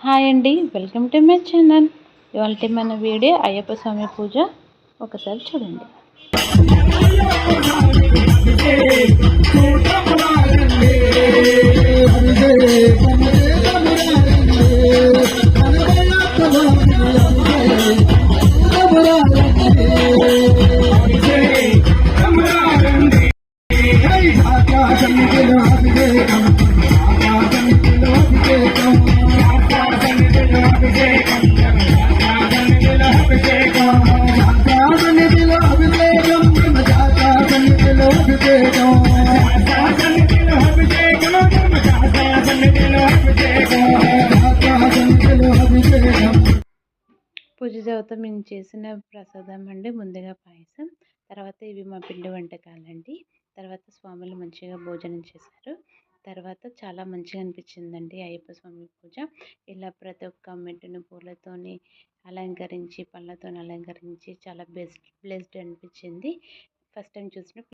Hi అండి, welcome to my channel. ఇవాళ మన వీడియో అయ్యప్ప స్వామి పూజ. ఒకసారి చూడండి. పూజ తర్వాత మేము చేసిన ప్రసాదం అండి. ముందుగా పాయసం, తర్వాత ఇవి మా పిండి వంటకాలండి. తర్వాత స్వాములు మంచిగా భోజనం చేశారు. తర్వాత చాలా మంచిగా అనిపించిందండి అయ్యప్ప స్వామి పూజ. ఇలా ప్రతి ఒక్క మెట్టును పూలతోని అలంకరించి, పళ్ళతో అలంకరించి చాలా బ్లెస్డ్ అనిపించింది. ఫస్ట్ టైం చూసిన